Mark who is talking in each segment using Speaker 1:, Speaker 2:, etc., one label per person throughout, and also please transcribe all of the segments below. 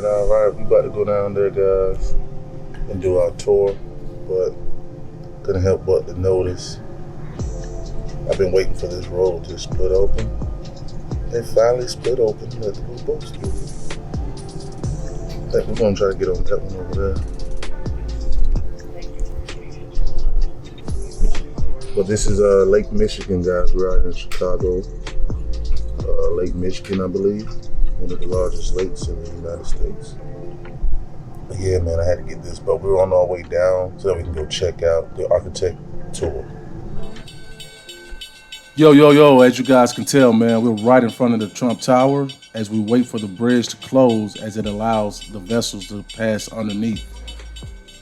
Speaker 1: All right. We about to go down there, guys, and do our tour, but couldn't help but to notice I've been waiting for this road to split open. It finally split open at the Blue Boat Studio. I think we're gonna try to get on that one over there. But this is Lake Michigan, guys. We're out in Chicago. Lake Michigan, I believe. One of the largest lakes in the United States. But yeah, man, I had to get this, but we're on our way down so that we can go check out the architect tour.
Speaker 2: Yo, as you guys can tell, man, we're right in front of the Trump Tower as we wait for the bridge to close as it allows the vessels to pass underneath.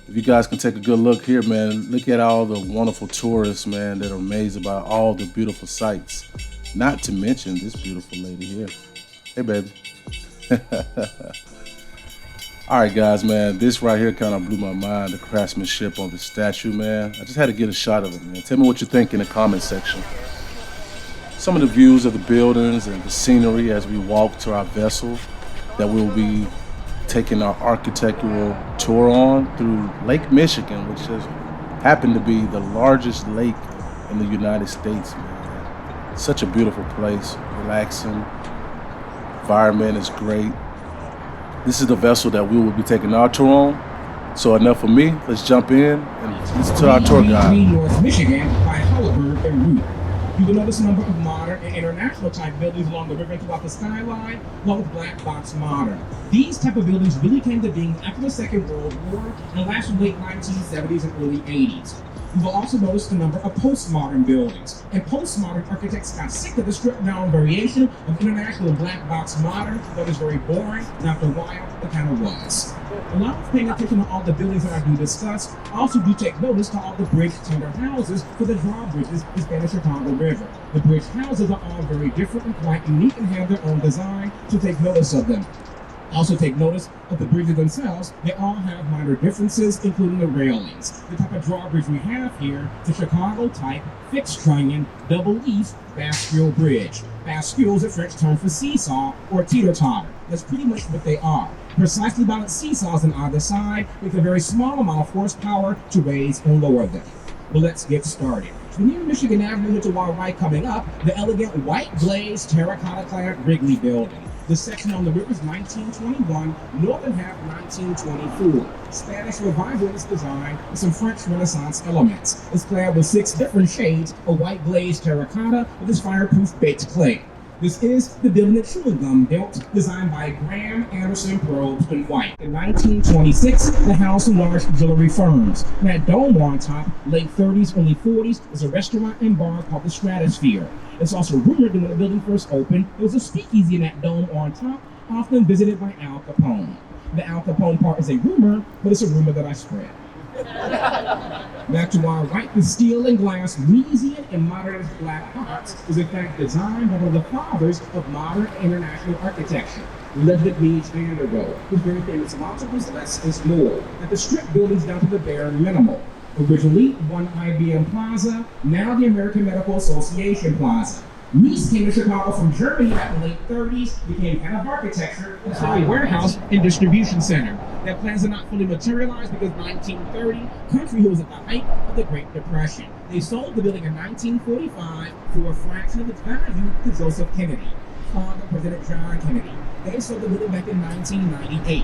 Speaker 2: If you guys can take a good look here, man, look at all the wonderful tourists, man, that are amazed about all the beautiful sights. Not to mention this beautiful lady here. Hey, baby. All right, guys, man, this right here kind of blew my mind, the craftsmanship on the statue, man. I just had to get a shot of it, man. Tell me what you think in the comment section. Some of the views of the buildings and the scenery as we walk to our vessel that we'll be taking our architectural tour on through Lake Michigan, which just happened to be the largest lake in the United States, man. Such a beautiful place, relaxing, environment is great. This is the vessel that we will be taking our tour on. So enough for me, let's jump in and listen to our tour guide.
Speaker 3: North Michigan by Halliburton and Root. You will notice a number of modern and international type buildings along the river and throughout the skyline, along with black box modern. These type of buildings really came to being after the Second World War and lasted late 1970s and early 80s. You will also notice a number of postmodern buildings. And postmodern architects got sick of the stripped down variation of international black box modern that was very boring, and after a while, it kind of was. Along with paying attention to all the buildings that I do discuss, also do take notice to all the bridge tender houses for the drawbridges in Spanish Chicago River. The bridge houses are all very different and quite unique and have their own design, so take notice of them. Also take notice of the bridges themselves. They all have minor differences, including the railings. The type of drawbridge we have here is a Chicago type fixed trunnion double east bascule bridge. Bascule is a French term for seesaw or teeter-totter. That's pretty much what they are. Precisely balanced seesaws on either side with a very small amount of horsepower to raise and lower them. But let's get started. So near Michigan Avenue to our right coming up, the elegant white glazed terracotta-clad Wrigley building. The section on the river is 1921, northern half 1924. Spanish revival in its design with some French Renaissance elements. It's clad with 6 different shades of white glazed terracotta with its fireproof baked clay. This is the building that Chewing Gum built, designed by Graham Anderson Probst in white. In 1926, the house and large auxiliary firms. And that dome on top, late 30s, early 40s, is a restaurant and bar called the Stratosphere. It's also rumored that when the building first opened, there was a speakeasy in that dome on top, often visited by Al Capone. The Al Capone part is a rumor, but it's a rumor that I spread. Back to our right, the steel and glass Louisian and modernist black box is in fact designed by one of the fathers of modern international architecture, Ludwig Mies van der Rohe, whose very famous motto was less is more, that the strip buildings down to the bare minimal. Originally one IBM Plaza, now the American Medical Association Plaza. Mies came to Chicago from Germany in the late 30s, became head of architecture and started a warehouse and distribution center. That plans are not fully materialized because 1930, country was at the height of the Great Depression. They sold the building in 1945 for a fraction of its value to Joseph Kennedy, father of President John Kennedy. They sold the building back in 1998.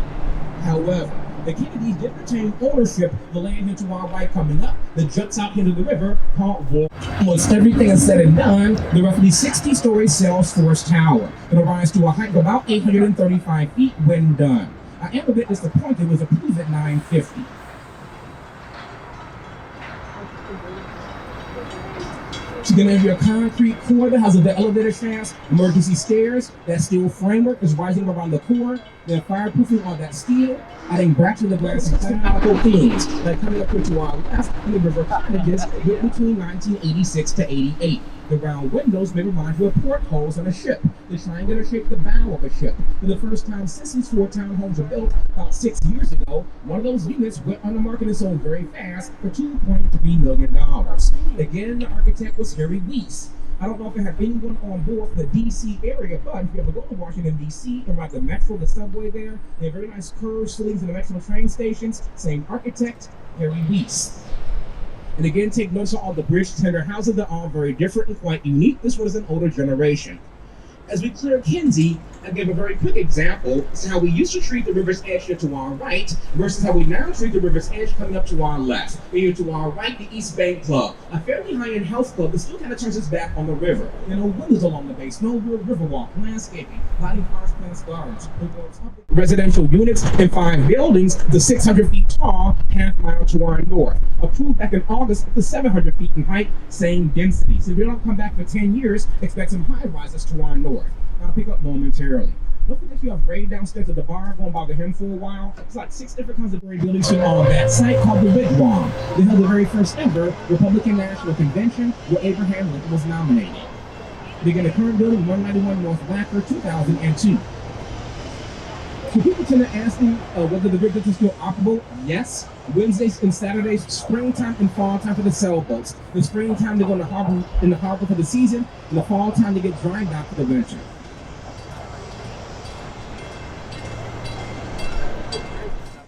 Speaker 3: However, the Kennedys did retain ownership of the land into our right coming up that juts out into the river called Wolf. Once everything is said and done, the roughly 60-story Salesforce Tower. It'll rise to a height of about 835 feet when done. I am a bit disappointed it was approved at 950. So then have your concrete core that has the elevator shafts, emergency stairs, that steel framework is rising around the core, then fireproofing on that steel, adding bracts to the glass and technical themes, like coming up into our left in the river cottages built between 1986 to 88. The round windows may remind you of portholes on a ship. The triangular shape the bow of a ship. For the first time since these 4 townhomes were built about 6 years ago, one of those units went on the market and sold very fast for $2.3 million. Again, the architect was Harry Weiss. I don't know if they have anyone on board for the DC area, but if you ever go to Washington, DC, and ride the metro, the subway there, they have very nice curved ceilings in the metro train stations. Same architect, Harry Weiss. And again, take notice of all the bridge tender houses. They're all very different and quite unique. This one is an older generation. As we clear Kinsey, I give a very quick example as to how we used to treat the river's edge here to our right versus how we now treat the river's edge coming up to our left. Here to our right, the East Bank Club, a fairly high-end health club that still kind of turns its back on the river. There are no windows along the base, no real river walk, landscaping, lighting flowers, plants, gardens, residential units, and 5 buildings, the 600 feet tall, half-mile to our north. Approved back in August up to 700 feet in height, same density. So if you don't come back for 10 years, expect some high rises to our north. I'll pick up momentarily. Don't forget you have raid downstairs at the bar, going by the him for a while. It's like 6 different kinds of buildings on that site called the Wigwam. They held the very first ever Republican National Convention where Abraham Lincoln was nominated. Begin the current building, 191 North Blacker, 2002. So people tend to ask me whether the bridge is still operable. Yes. Wednesdays and Saturdays, springtime and fall time for the sailboats. The springtime they go in the harbor for the season, and the fall time they get dry docked for the winter.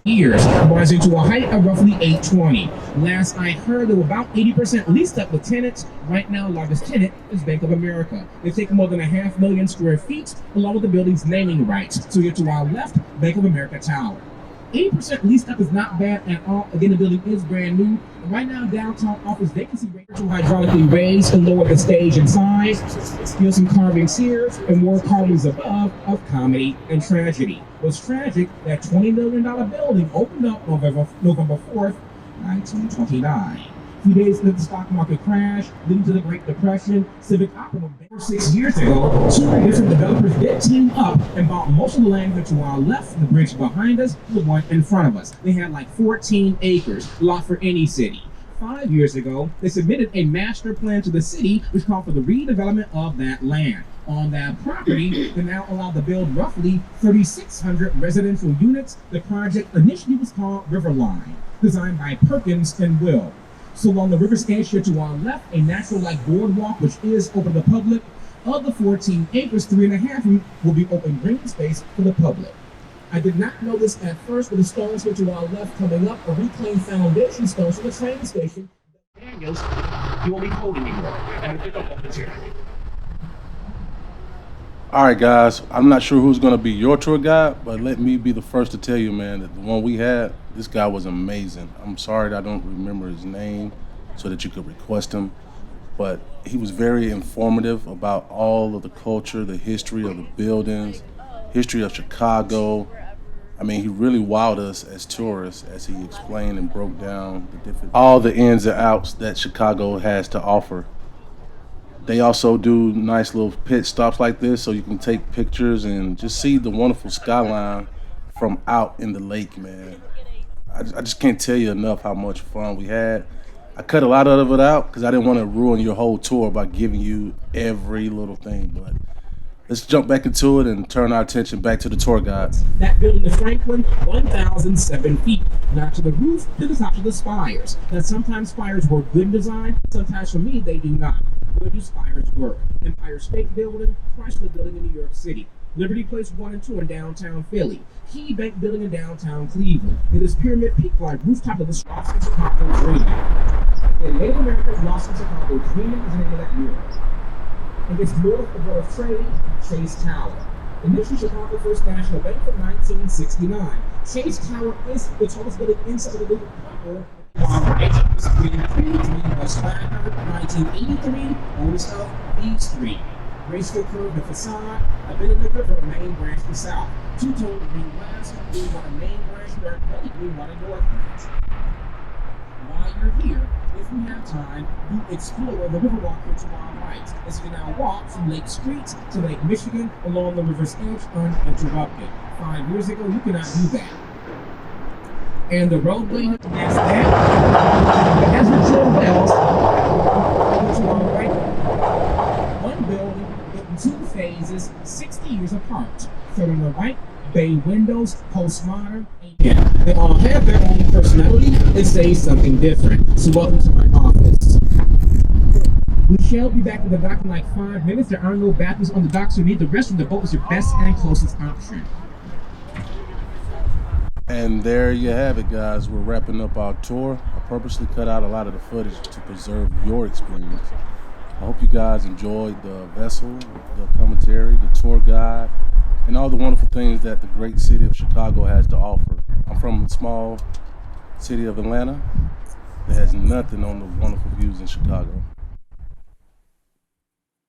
Speaker 3: Years, rising to a height of roughly 820. Last I heard, they were about 80% leased up with tenants. Right now, largest tenant is Bank of America. They've taken more than 500,000 square feet, along with the building's naming rights. So here to our left, Bank of America Tower. 80% leased up is not bad at all. Again, the building is brand new. Right now, downtown offers vacancy rates to hydraulically raise and lower the stage and size. Still some carvings here and more carvings above of comedy and tragedy. What's tragic, that $20 million building opened up November 4th, 1929. A few days after the stock market crash, leading to the Great Depression, Civic Opera 6 years ago, 2 different developers did team up and bought most of the land to our left, the bridge behind us, the one in front of us. They had like 14 acres, a lot for any city. 5 years ago, they submitted a master plan to the city which called for the redevelopment of that land. On that property, they now allowed to build roughly 3,600 residential units. The project initially was called Riverline, designed by Perkins and Will. So along the river's edge here to our left, a natural-like boardwalk which is open to the public. Of the 14 acres, 3.5 will be open green space for the public. I did not know this at first, but the stones here to our left coming up are reclaimed foundation stones from the train station. Daniels, you won't be holding anymore. And pick up material.
Speaker 2: All right, guys, I'm not sure who's going to be your tour guide, but let me be the first to tell you, man, that the one we had, this guy was amazing. I'm sorry that I don't remember his name so that you could request him, but he was very informative about all of the culture, the history of the buildings, history of Chicago. I mean, he really wowed us as tourists as he explained and broke down all the ins and outs that Chicago has to offer. They also do nice little pit stops like this so you can take pictures and just see the wonderful skyline from out in the lake, man. I just can't tell you enough how much fun we had. I cut a lot of it out because I didn't want to ruin your whole tour by giving you every little thing, but let's jump back into it and turn our attention back to the tour guides.
Speaker 3: That building is Franklin, 1,007 feet. Not to the roof, to the top of the spires. Now, sometimes spires work good in design, sometimes for me, they do not. Where do spires work? Empire State Building, Chrysler Building in New York City, Liberty Place 1 and 2 in downtown Philly, Key Bank Building in downtown Cleveland. It is Pyramid Peak-like rooftop of the Lost in Chicago Dreaming. Again, Native America's Lost in Chicago Dreaming is the name of that mural. It gets north of World Trade, Chase Tower. Initially Chicago First National Bank from 1969. Chase Tower is the tallest building inside of the building proper. Right, it's 3 West Flagler, 1983, oldest of these 3. Graceful curve, the facade, a bit in the river, main branch to south. Two-tone green glass, green water main branch, dark belly, green water north branch. While you're here, if you have time, you explore the Riverwalk here to our right, as you now walk from Lake Street to Lake Michigan along the river's edge uninterrupted. 5 years ago, you could not do that. And the roadway past that, as the trail went, to our right, one building in 2 phases, 60 years apart. Third on the right, bay windows, postmodern, and they all have their own personality and say something different. So welcome to my office. We shall be back in the dock in like 5 minutes. There are no bathrooms on the dock, so you need the restroom. The boat is your best and closest option.
Speaker 2: And there you have it, guys. We're wrapping up our tour. I purposely cut out a lot of the footage to preserve your experience. I hope you guys enjoyed the vessel, the commentary, the tour guide, and all the wonderful things that the great city of Chicago has to offer. I'm from the small city of Atlanta that has nothing on the wonderful views in Chicago.